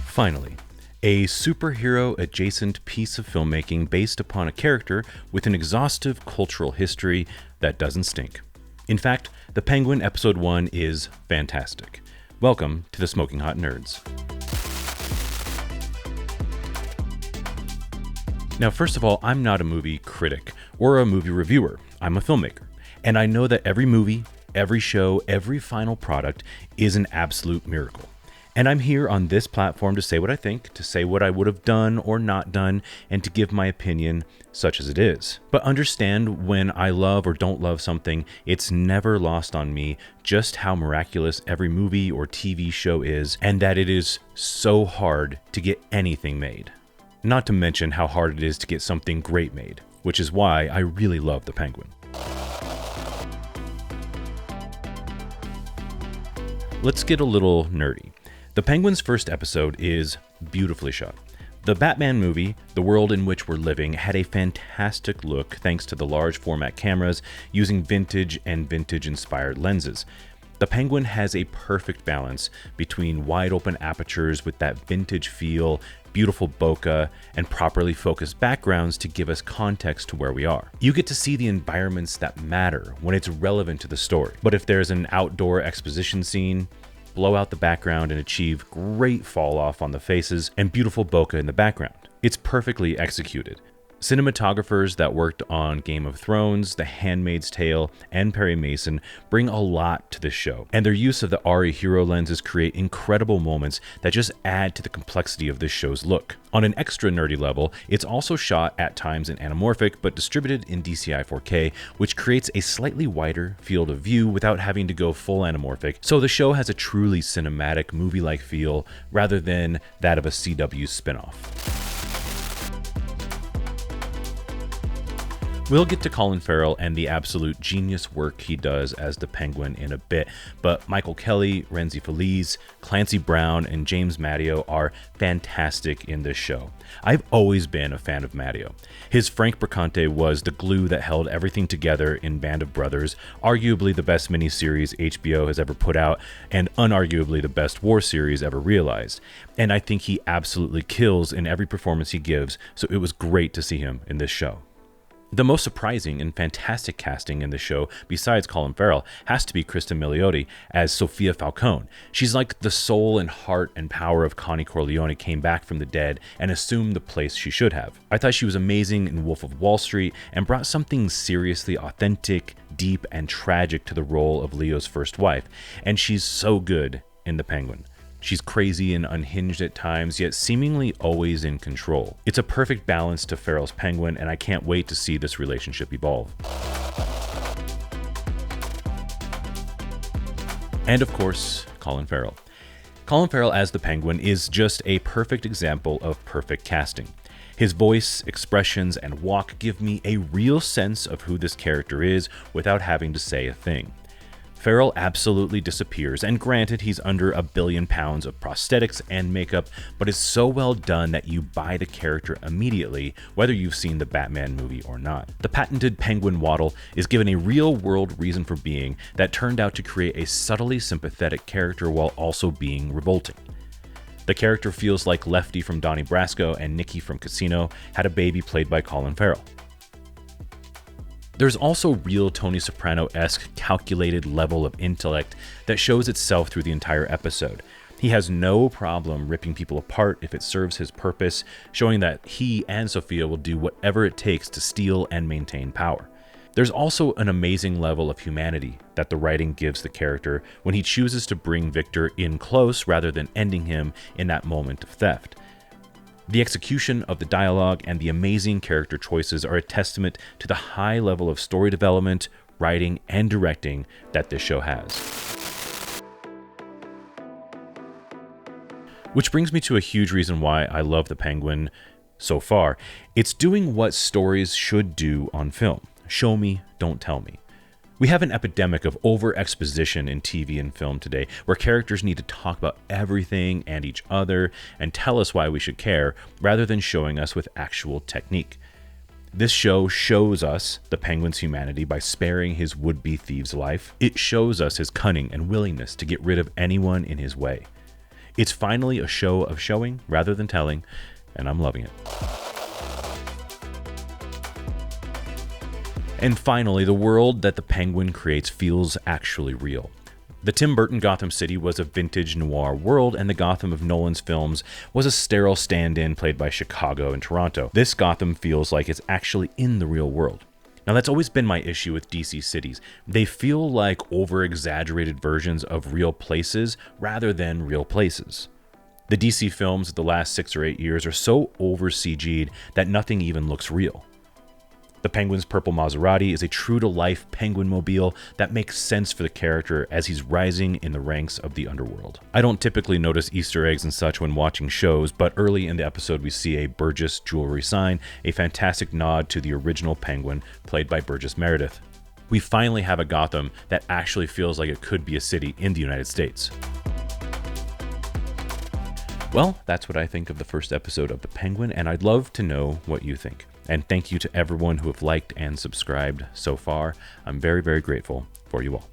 Finally, a superhero-adjacent piece of filmmaking based upon a character with an exhaustive cultural history that doesn't stink. In fact, The Penguin Episode 1 is fantastic. Welcome to the Smoking Hot Nerds. Now, first of all, I'm not a movie critic or a movie reviewer. I'm a filmmaker. And I know that every movie, every show, every final product is an absolute miracle. And I'm here on this platform to say what I think, to say what I would have done or not done, and to give my opinion such as it is. But understand, when I love or don't love something, it's never lost on me just how miraculous every movie or TV show is, and that it is so hard to get anything made. Not to mention how hard it is to get something great made, which is why I really love The Penguin. Let's get a little nerdy. The Penguin's first episode is beautifully shot. The Batman movie, the world in which we're living, had a fantastic look thanks to the large format cameras using vintage and vintage-inspired lenses. The Penguin has a perfect balance between wide open apertures with that vintage feel, beautiful bokeh, and properly focused backgrounds to give us context to where we are. You get to see the environments that matter when it's relevant to the story. But if there's an outdoor exposition scene, blow out the background and achieve great fall off on the faces and beautiful bokeh in the background. It's perfectly executed. Cinematographers that worked on Game of Thrones, The Handmaid's Tale, and Perry Mason bring a lot to this show, and their use of the ARRI Hero lenses create incredible moments that just add to the complexity of this show's look. On an extra nerdy level, it's also shot at times in anamorphic but distributed in DCI 4K, which creates a slightly wider field of view without having to go full anamorphic, so the show has a truly cinematic movie-like feel rather than that of a CW spinoff. We'll get to Colin Farrell and the absolute genius work he does as the Penguin in a bit, but Michael Kelly, Renzi Feliz, Clancy Brown, and James Matteo are fantastic in this show. I've always been a fan of Matteo. His Frank Bracante was the glue that held everything together in Band of Brothers, arguably the best miniseries HBO has ever put out, and unarguably the best war series ever realized. And I think he absolutely kills in every performance he gives, so it was great to see him in this show. The most surprising and fantastic casting in the show, besides Colin Farrell, has to be Kristen Milioti as Sophia Falcone. She's like the soul and heart and power of Connie Corleone came back from the dead and assumed the place she should have. I thought she was amazing in Wolf of Wall Street and brought something seriously authentic, deep, and tragic to the role of Leo's first wife, and she's so good in The Penguin. She's crazy and unhinged at times, yet seemingly always in control. It's a perfect balance to Farrell's Penguin, and I can't wait to see this relationship evolve. And of course, Colin Farrell. Colin Farrell as the Penguin is just a perfect example of perfect casting. His voice, expressions, and walk give me a real sense of who this character is without having to say a thing. Farrell absolutely disappears, and granted he's under £1 billion of prosthetics and makeup, but it's so well done that you buy the character immediately, whether you've seen the Batman movie or not. The patented penguin waddle is given a real-world reason for being that turned out to create a subtly sympathetic character while also being revolting. The character feels like Lefty from Donnie Brasco and Nicky from Casino had a baby played by Colin Farrell. There's also real Tony Soprano-esque calculated level of intellect that shows itself through the entire episode. He has no problem ripping people apart if it serves his purpose, showing that he and Sophia will do whatever it takes to steal and maintain power. There's also an amazing level of humanity that the writing gives the character when he chooses to bring Victor in close rather than ending him in that moment of theft. The execution of the dialogue and the amazing character choices are a testament to the high level of story development, writing, and directing that this show has. Which brings me to a huge reason why I love The Penguin so far. It's doing what stories should do on film. Show me, don't tell me. We have an epidemic of over-exposition in TV and film today, where characters need to talk about everything and each other and tell us why we should care, rather than showing us with actual technique. This show shows us the Penguin's humanity by sparing his would-be thief's life. It shows us his cunning and willingness to get rid of anyone in his way. It's finally a show of showing rather than telling, and I'm loving it. And finally, the world that the Penguin creates feels actually real. The Tim Burton Gotham City was a vintage noir world, and the Gotham of Nolan's films was a sterile stand-in played by Chicago and Toronto. This Gotham feels like it's actually in the real world. Now, that's always been my issue with DC cities. They feel like over-exaggerated versions of real places rather than real places. The DC films of the last 6 or 8 years are so over-CG'd that nothing even looks real. The Penguin's purple Maserati is a true-to-life Penguinmobile that makes sense for the character as he's rising in the ranks of the underworld. I don't typically notice Easter eggs and such when watching shows, but early in the episode we see a Burgess jewelry sign, a fantastic nod to the original Penguin, played by Burgess Meredith. We finally have a Gotham that actually feels like it could be a city in the United States. Well, that's what I think of the first episode of The Penguin, and I'd love to know what you think. And thank you to everyone who have liked and subscribed so far. I'm very, very grateful for you all.